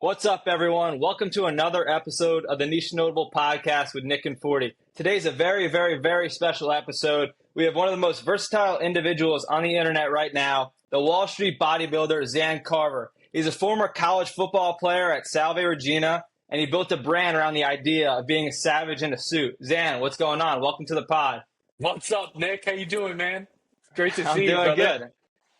What's up, everyone? Welcome to another episode of the Niche Notable Podcast with Nick and 40. Today's a very, very, very special episode. We have one of the most versatile individuals on the internet right now, the Wall Street bodybuilder, ZAN CARVER. He's a former college football player at Salve Regina, and he built a brand around the idea of being a savage in a suit. Zan, what's going on? Welcome to the pod. What's up, Nick? How you doing, man? Great to I'm see you, doing brother. good.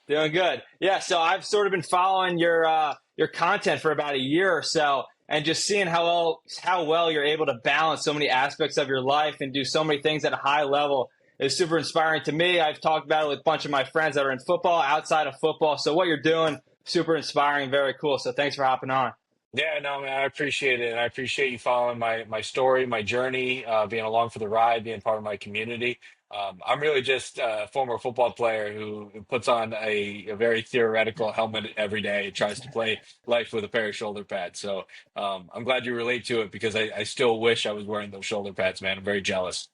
Doing good. Yeah, so I've sort of been following your content for about a year or so, and just seeing how well you're able to balance so many aspects of your life and do so many things at a high level is super inspiring to me. I've talked about it with a bunch of my friends that are in football, outside of football. So what you're doing, super inspiring, very cool. So thanks for hopping on. Yeah, no, man, I appreciate it. And I appreciate you following my story, my journey, being along for the ride, being part of my community. I'm really just a former football player who puts on a very theoretical helmet every day and tries to play life with a pair of shoulder pads. So I'm glad you relate to it because I still wish I was wearing those shoulder pads, man. I'm very jealous.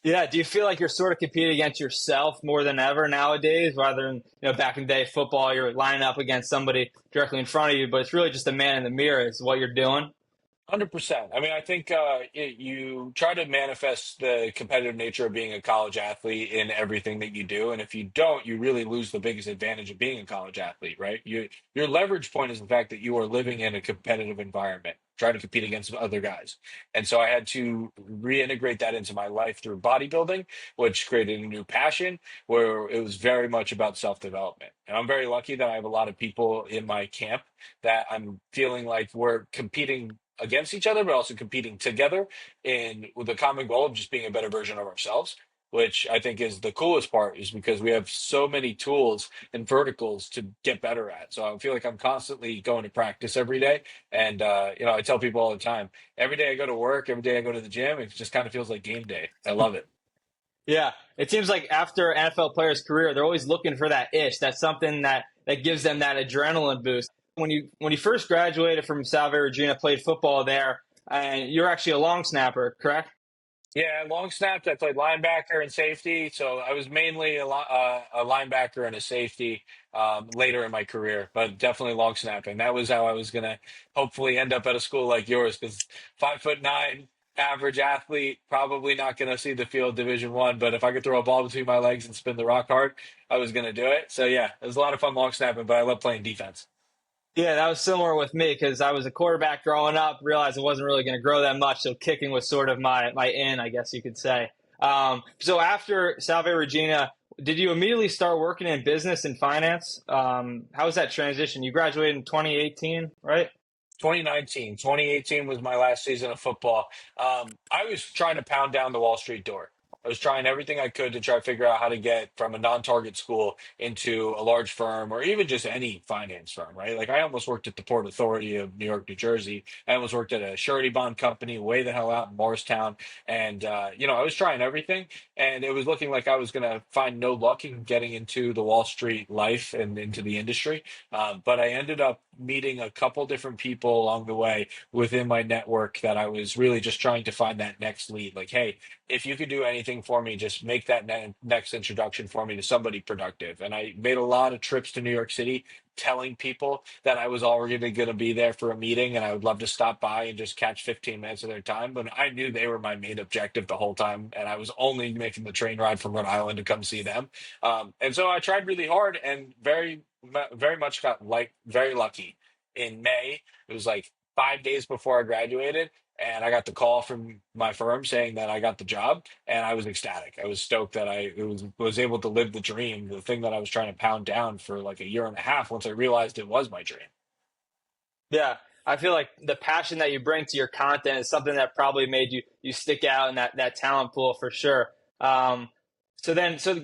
Yeah, do you feel like you're sort of competing against yourself more than ever nowadays, rather than back in the day football, you're lining up against somebody directly in front of you, but it's really just a man in the mirror is what you're doing? 100%. I mean, I think you try to manifest the competitive nature of being a college athlete in everything that you do, and if you don't, you really lose the biggest advantage of being a college athlete, right? Your leverage point is the fact that you are living in a competitive environment, trying to compete against other guys, and so I had to reintegrate that into my life through bodybuilding, which created a new passion where it was very much about self development. And I'm very lucky that I have a lot of people in my camp that I'm feeling like we're competing against each other, but also competing together in with the common goal of just being a better version of ourselves, which I think is the coolest part, is because we have so many tools and verticals to get better at. So I feel like I'm constantly going to practice every day. And, I tell people all the time, every day I go to work, every day I go to the gym, it just kind of feels like game day. I love it. Yeah, it seems like after an NFL player's career, they're always looking for that itch. That's something that gives them that adrenaline boost. When you first graduated from Salve Regina, played football there, and you're actually a long snapper, correct? Yeah, long snapped. I played linebacker and safety, so I was mainly a linebacker and a safety later in my career, but definitely long snapping. That was how I was gonna hopefully end up at a school like yours, because 5'9", average athlete, probably not gonna see the field Division 1. But if I could throw a ball between my legs and spin the rock hard, I was gonna do it. So yeah, it was a lot of fun long snapping, but I love playing defense. Yeah, that was similar with me because I was a quarterback growing up, realized I wasn't really going to grow that much, so kicking was sort of my in, I guess you could say. So after Salve Regina, did you immediately start working in business and finance? How was that transition? You graduated in 2018, right? 2018 was my last season of football. I was trying to pound down the Wall Street door. I was trying everything I could to try to figure out how to get from a non-target school into a large firm or even just any finance firm, right? Like I almost worked at the Port Authority of New York, New Jersey. I almost worked at a surety bond company way the hell out in Morristown. And, I was trying everything and it was looking like I was going to find no luck in getting into the Wall Street life and into the industry. But I ended up meeting a couple different people along the way within my network that I was really just trying to find that next lead. Like, hey, if you could do anything for me, just make that next introduction for me to somebody productive. And I made a lot of trips to New York City telling people that I was already going to be there for a meeting and I would love to stop by and just catch 15 minutes of their time. But I knew they were my main objective the whole time. And I was only making the train ride from Rhode Island to come see them. And so I tried really hard and very much got very lucky. In May, it was like 5 days before I graduated, and I got the call from my firm saying that I got the job, and I was ecstatic. I was stoked that I was able to live the dream, the thing that I was trying to pound down for like a year and a half. Once I realized it was my dream. Yeah, I feel like the passion that you bring to your content is something that probably made you stick out in that talent pool for sure. So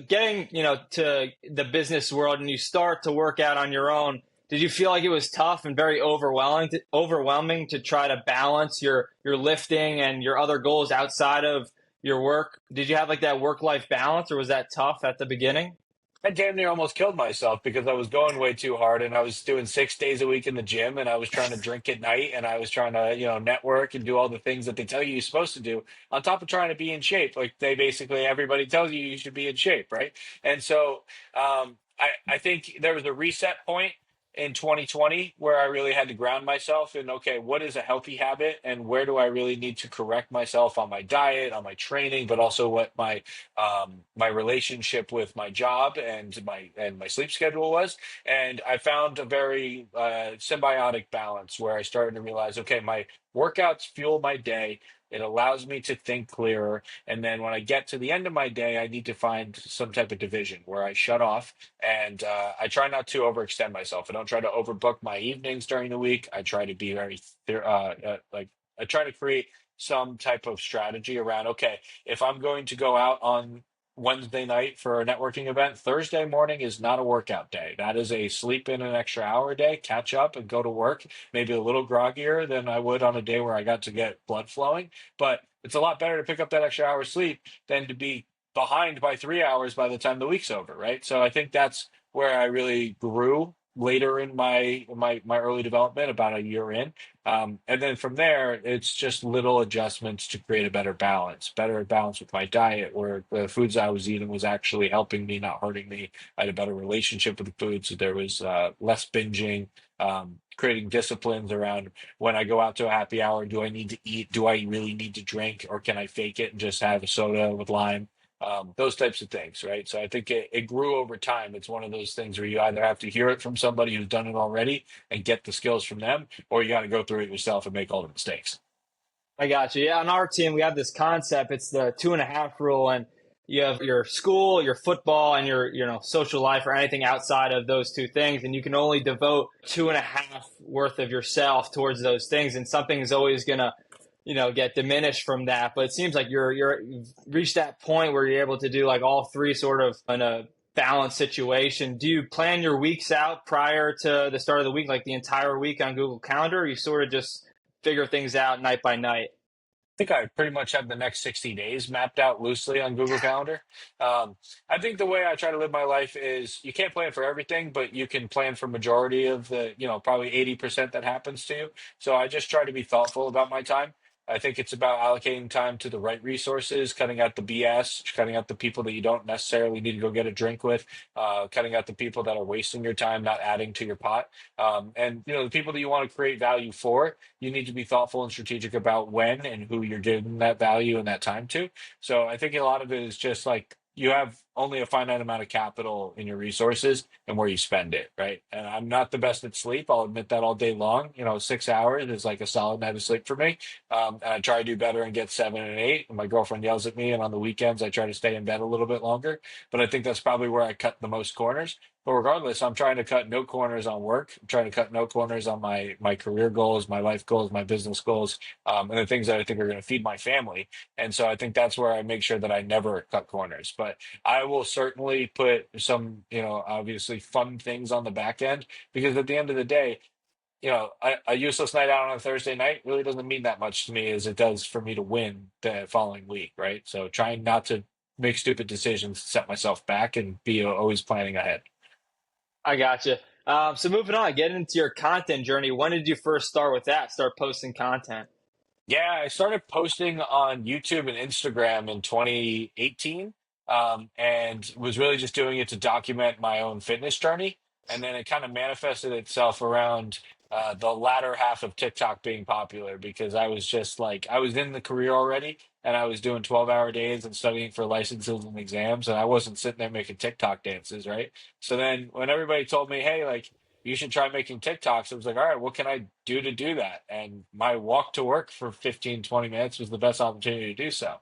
getting to the business world and you start to work out on your own. Did you feel like it was tough and very overwhelming to try to balance your lifting and your other goals outside of your work? Did you have like that work-life balance, or was that tough at the beginning? I damn near almost killed myself because I was going way too hard and I was doing 6 days a week in the gym and I was trying to drink at night and I was trying to, network and do all the things that they tell you you're supposed to do on top of trying to be in shape. Like everybody tells you should be in shape, right? And so I think there was a reset point in 2020 where I really had to ground myself in, okay, what is a healthy habit and where do I really need to correct myself on my diet, on my training, but also what my relationship with my job and my sleep schedule was. And I found a very symbiotic balance where I started to realize, okay, my workouts fuel my day. It allows me to think clearer. And then when I get to the end of my day, I need to find some type of division where I shut off and I try not to overextend myself. I don't try to overbook my evenings during the week. I try to be very, like, I try to create some type of strategy around, okay, if I'm going to go out on Wednesday night for a networking event, Thursday morning is not a workout day. That is a sleep in an extra hour day, catch up and go to work, maybe a little groggier than I would on a day where I got to get blood flowing. But it's a lot better to pick up that extra hour of sleep than to be behind by 3 hours by the time the week's over, right? So I think that's where I really grew later in my early development, about a year in. And then from there, it's just little adjustments to create a better balance with my diet, where the foods I was eating was actually helping me, not hurting me. I had a better relationship with the food, so there was less binging. Creating disciplines around when I go out to a happy hour, do I need to eat? Do I really need to drink, or can I fake it and just have a soda with lime? Those types of things, right? So I think it grew over time. It's one of those things where you either have to hear it from somebody who's done it already and get the skills from them, or you got to go through it yourself and make all the mistakes. I got you. Yeah, on our team, we have this concept. It's the 2.5 rule, and you have your school, your football, and your social life, or anything outside of those two things, and you can only devote 2.5 worth of yourself towards those things, and something is always gonna get diminished from that. But it seems like you've reached that point where you're able to do like all three sort of in a balanced situation. Do you plan your weeks out prior to the start of the week, like the entire week on Google Calendar, or you sort of just figure things out night by night? Think I pretty much have the next 60 days mapped out loosely on Google Calendar. Um, I think the way I try to live my life is you can't plan for everything, but you can plan for majority of the, probably 80% that happens to you. So I just try to be thoughtful about my time. I think it's about allocating time to the right resources, cutting out the BS, cutting out the people that you don't necessarily need to go get a drink with, cutting out the people that are wasting your time, not adding to your pot. And the people that you want to create value for, you need to be thoughtful and strategic about when and who you're giving that value and that time to. So I think a lot of it is just like you have only a finite amount of capital in your resources and where you spend it, right? And I'm not the best at sleep. I'll admit that all day long. 6 hours is like a solid night of sleep for me. And I try to do better and get 7 and 8. And my girlfriend yells at me, and on the weekends I try to stay in bed a little bit longer. But I think that's probably where I cut the most corners. But regardless, I'm trying to cut no corners on work. I'm trying to cut no corners on my career goals, my life goals, my business goals, and the things that I think are going to feed my family. And so I think that's where I make sure that I never cut corners. But I will certainly put some, obviously fun things on the back end, because at the end of the day, a useless night out on a Thursday night really doesn't mean that much to me as it does for me to win the following week, right? So trying not to make stupid decisions, set myself back, and be always planning ahead. I gotcha. So moving on, getting into your content journey. When did you first start with that? Start posting content? Yeah, I started posting on YouTube and Instagram in 2018, and was really just doing it to document my own fitness journey. And then it kind of manifested itself around the latter half of TikTok being popular, because I was just like, I was in the career already, and I was doing 12-hour days and studying for licenses and exams, and I wasn't sitting there making TikTok dances, right? So then when everybody told me, hey, like, you should try making TikToks. I was like, all right, what can I do to do that? And my walk to work for 15, 20 minutes was the best opportunity to do so.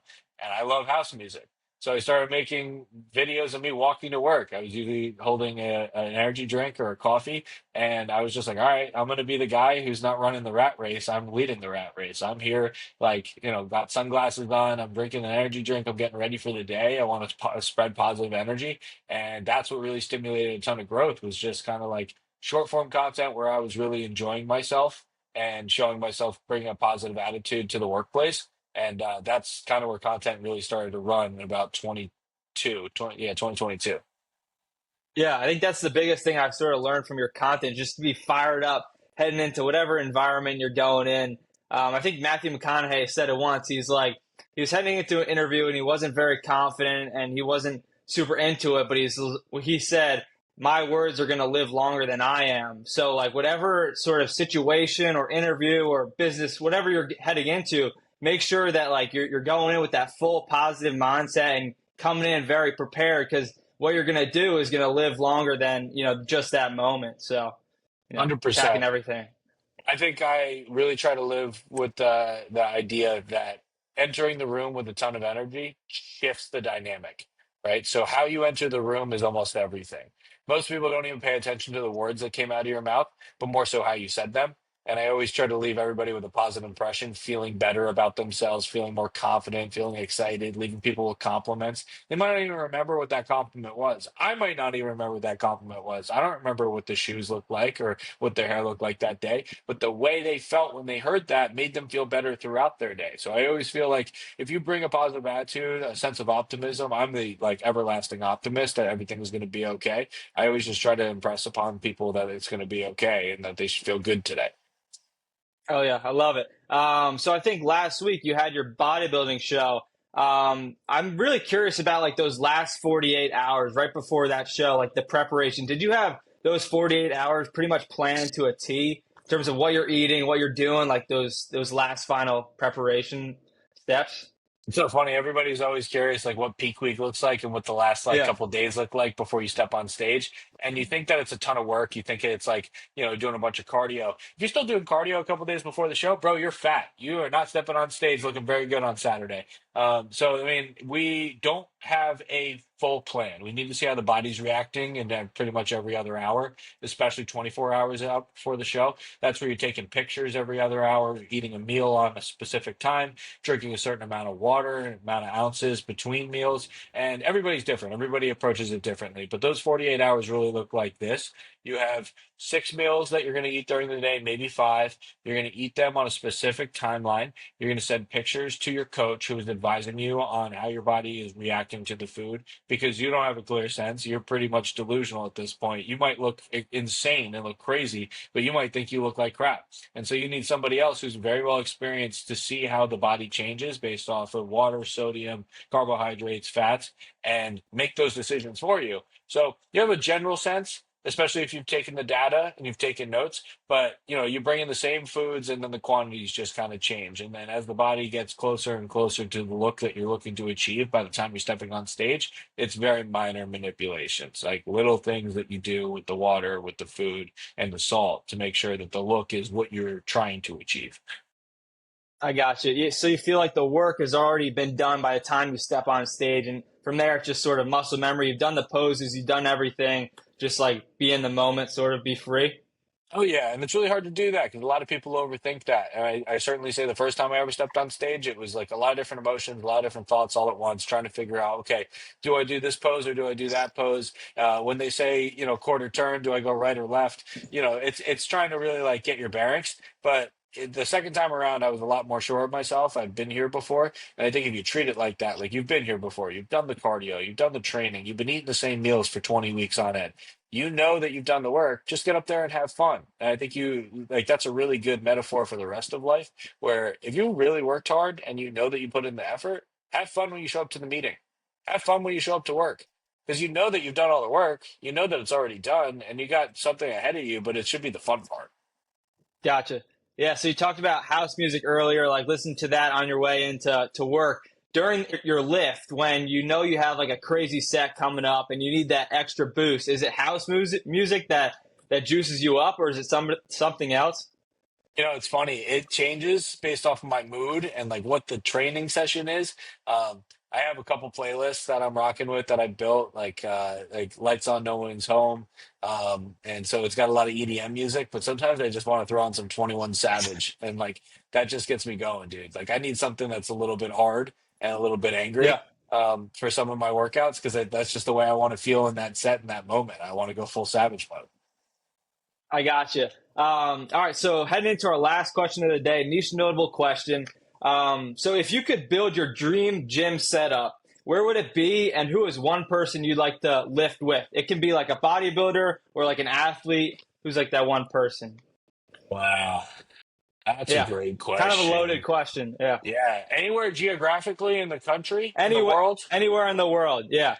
And I love house music. So I started making videos of me walking to work. I was usually holding an energy drink or a coffee. And I was just like, all right, I'm going to be the guy who's not running the rat race. I'm leading the rat race. I'm here, like, got sunglasses on. I'm drinking an energy drink. I'm getting ready for the day. I want to spread positive energy. And that's what really stimulated a ton of growth, was just kind of like short form content where I was really enjoying myself and showing myself bringing a positive attitude to the workplace. And that's kind of where content really started to run in about 2022. Yeah, I think that's the biggest thing I've sort of learned from your content, just to be fired up heading into whatever environment you're going in. I think Matthew McConaughey said it once. He's like, he was heading into an interview and he wasn't very confident and he wasn't super into it, but he said, my words are going to live longer than I am. So like whatever sort of situation or interview or business, whatever you're heading into, make sure that like you're going in with that full positive mindset and coming in very prepared, because what you're going to do is going to live longer than, just that moment. So, 100%. attacking everything. I think I really try to live with the idea that entering the room with a ton of energy shifts the dynamic, right? So how you enter the room is almost everything. Most people don't even pay attention to the words that came out of your mouth, but more so how you said them. And I always try to leave everybody with a positive impression, feeling better about themselves, feeling more confident, feeling excited, leaving people with compliments. They might not even remember what that compliment was. I might not even remember what that compliment was. I don't remember what the shoes looked like or what their hair looked like that day, but the way they felt when they heard that made them feel better throughout their day. So I always feel like if you bring a positive attitude, a sense of optimism, I'm the like everlasting optimist that everything is going to be okay. I always just try to impress upon people that it's going to be okay and that they should feel good today. Oh yeah, I love it. So I think last week you had your bodybuilding show. I'm really curious about like those last 48 hours right before that show, like the preparation. Did you have those 48 hours pretty much planned to a T in terms of what you're eating, what you're doing, like those last final preparation steps? It's so funny. Everybody's always curious, like what peak week looks like and what the last like Yeah. couple days look like before you step on stage. And you think that it's a ton of work. You think it's like doing a bunch of cardio. If you're still doing cardio a couple days before the show, bro, you're fat. You are not stepping on stage looking very good on Saturday. So I mean, we don't have a full plan. We need to see how the body's reacting, and pretty much every other hour, especially 24 hours out before the show. That's where you're taking pictures every other hour, you're eating a meal on a specific time, drinking a certain amount of water, amount of ounces between meals, and everybody's different. Everybody approaches it differently. But those 48 hours really look like this. You have 6 meals that you're going to eat during the day, maybe five. You're going to eat them on a specific timeline. You're going to send pictures to your coach who is advising you on how your body is reacting to the food because you don't have a clear sense. You're pretty much delusional at this point. You might look insane and look crazy, but you might think you look like crap. And so you need somebody else who's very well experienced to see how the body changes based off of water, sodium, carbohydrates, fats, and make those decisions for you. So you have a general sense, especially if you've taken the data and you've taken notes, but you bring in the same foods and then the quantities just kind of change. And then as the body gets closer and closer to the look that you're looking to achieve by the time you're stepping on stage, it's very minor manipulations, like little things that you do with the water, with the food, and the salt to make sure that the look is what you're trying to achieve. I got you. So you feel like the work has already been done by the time you step on stage, and from there it's just sort of muscle memory. You've done the poses, you've done everything. Just like be in the moment, sort of be free. Oh yeah, and it's really hard to do that because a lot of people overthink that. And I certainly say the first time I ever stepped on stage, it was like a lot of different emotions, a lot of different thoughts all at once, trying to figure out, okay, do I do this pose or do I do that pose? When they say, quarter turn, do I go right or left? It's trying to really like get your bearings. But the second time around, I was a lot more sure of myself. I've been here before, and I think if you treat it like that, like you've been here before, you've done the cardio, you've done the training, you've been eating the same meals for 20 weeks on end, you know that you've done the work, just get up there and have fun. And I think you like that's a really good metaphor for the rest of life, where if you really worked hard and you know that you put in the effort, have fun when you show up to the meeting. Have fun when you show up to work. Because you know that you've done all the work, you know that it's already done, and you got something ahead of you, but it should be the fun part. Gotcha. Yeah. So you talked about house music earlier, like listen to that on your way into work. During your lift, when you know you have like a crazy set coming up and you need that extra boost, is it house music that juices you up, or is it something else? It's funny. It changes based off of my mood and like what the training session is. I have a couple playlists that I'm rocking with that I built, like Lights on No One's Home. And so it's got a lot of EDM music, but sometimes I just want to throw on some 21 Savage and like that just gets me going, dude. Like I need something that's a little bit hard and a little bit Yeah. angry for some of my workouts because that's just the way I want to feel in that set in that moment. I want to go full Savage mode. I got you. All right, so heading into our last question of the day, niche notable question. So if you could build your dream gym setup, where would it be, and who is one person you'd like to lift with? It can be like a bodybuilder or like an athlete. Who's like that one person? Wow. That's a Yeah, great kind of a loaded question. question. Yeah, Yeah, anywhere geographically in the country, in the anywhere, world. anywhere in the world. Yeah,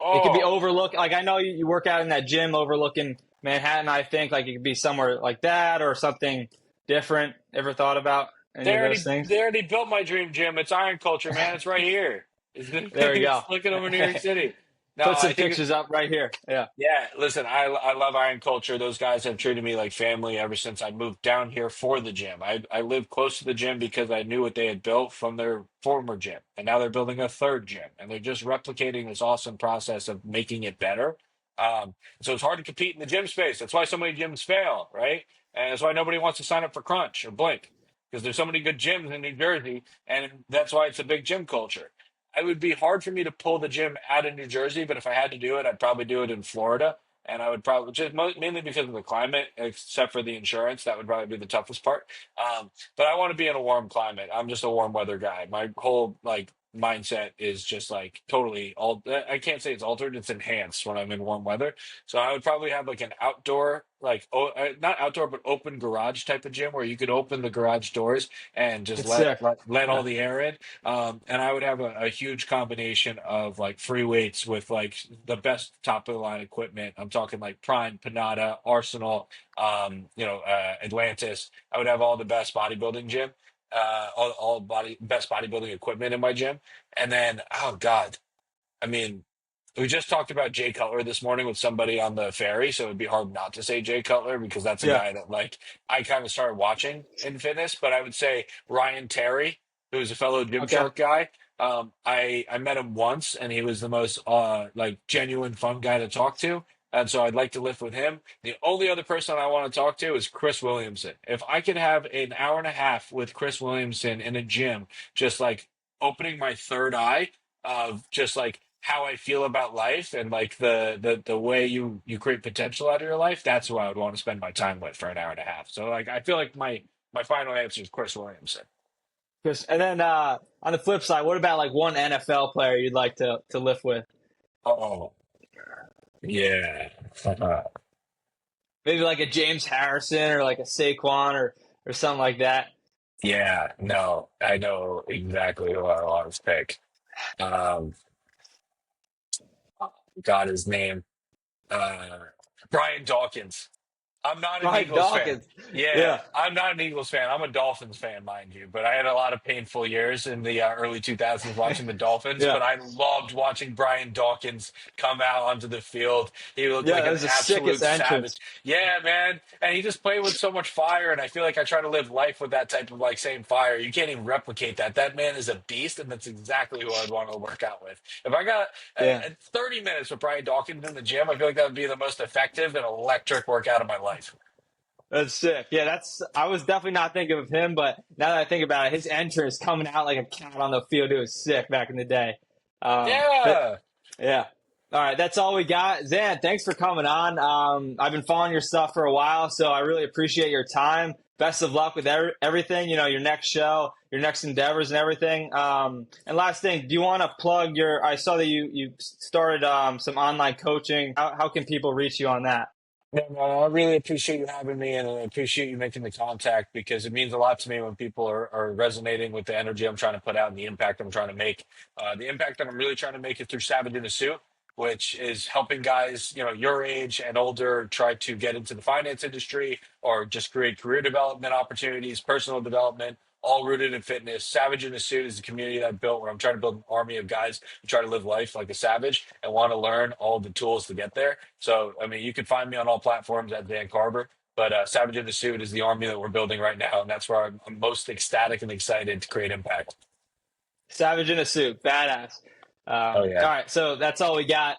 It could be Oh, overlook. Like I know you work out in that gym overlooking Manhattan. I think like it could be somewhere like that or something different. Ever thought about any of those things? they already built my dream gym. It's Iron Culture, man. It's right here. It's, There we go. it's looking over New York City. No, Put some I think pictures up right here. Yeah. yeah, listen, I love Iron Culture. Those guys have treated me like family ever since I moved down here for the gym. I lived close to the gym because I knew what they had built from their former gym, and now they're building a third gym, and they're just replicating this awesome process of making it better. So it's hard to compete in the gym space. That's why so many gyms fail, right? And that's why nobody wants to sign up for Crunch or Blink because there's so many good gyms in New Jersey, and that's why it's a big gym culture. It would be hard for me to pull the gym out of New Jersey, but if I had to do it, I'd probably do it in Florida. And I would probably just mainly because of the climate, except for the insurance, that would probably be the toughest part. But I want to be in a warm climate. I'm just a warm weather guy. My whole like mindset is just like totally all. I can't say it's altered; it's enhanced when I'm in warm weather. So I would probably have like an outdoor, like not outdoor, but open garage type of gym where you could open the garage doors and just It's sick. let all Yeah. the air in. And I would have a huge combination of like free weights with like the best top of the line equipment. I'm talking like Prime, Panada, Arsenal, Atlantis. I would have all the best bodybuilding gym, all best bodybuilding equipment in my gym. And then, oh God, I mean, we just talked about Jay Cutler this morning with somebody on the ferry, so it'd be hard not to say Jay Cutler because that's a Yeah. guy that like I kind of started watching in fitness. But I would say Ryan Terry, who's a fellow Okay. Gymshark guy. I met him once, and he was the most like genuine fun guy to talk to, and so I'd like to lift with him. The only other person I want to talk to is Chris Williamson. If I could have an hour and a half with Chris Williamson in a gym, just like opening my third eye of just like how I feel about life and like the way you create potential out of your life, that's who I would want to spend my time with for an hour and a half. So like I feel like my final answer is Chris Williamson. And then on the flip side, what about like one NFL player you'd like to lift with? Oh yeah. Maybe like a James Harrison or like a Saquon or something like that. Yeah, no, I know exactly who I want to pick. Um, got his name. Uh, Brian Dawkins. I'm not an Ryan Eagles fan. Dawkins. Yeah, Yeah. I'm not an Eagles fan. I'm a Dolphins fan, mind you. But I had a lot of painful years in the early 2000s watching the Dolphins. Yeah. But I loved watching Brian Dawkins come out onto the field. He looked Yeah, like that an was the sickest absolute savage. entrance. Yeah, man. And he just played with so much fire. And I feel like I try to live life with that type of like same fire. You can't even replicate that. That man is a beast, and that's exactly who I'd want to work out with. If I got Yeah. 30 minutes with Brian Dawkins in the gym, I feel like that would be the most effective and electric workout of my life. That's sick. Yeah, I was definitely not thinking of him, but now that I think about it, his entrance coming out like a cat on the field, it was sick back in the day. But Yeah. yeah. All right, that's all we got. Zan, thanks for coming on. I've been following your stuff for a while, so I really appreciate your time. Best of luck with everything, your next show, your next endeavors and everything. And last thing, do you want to plug I saw that you started some online coaching. How can people reach you on that? No, no, I really appreciate you having me and I appreciate you making the contact because it means a lot to me when people are resonating with the energy I'm trying to put out and the impact I'm trying to make. The impact that I'm really trying to make is through Savage in a Suit, which is helping guys, your age and older try to get into the finance industry or just create career development opportunities, personal development, all rooted in fitness. Savage in a Suit is a community that I built where I'm trying to build an army of guys who try to live life like a savage and want to learn all the tools to get there. So, I mean, you can find me on all platforms at ZAN CARVER, but Savage in the Suit is the army that we're building right now. And that's where I'm most ecstatic and excited to create impact. Savage in a suit, badass. Oh, All yeah. right, so that's all we got.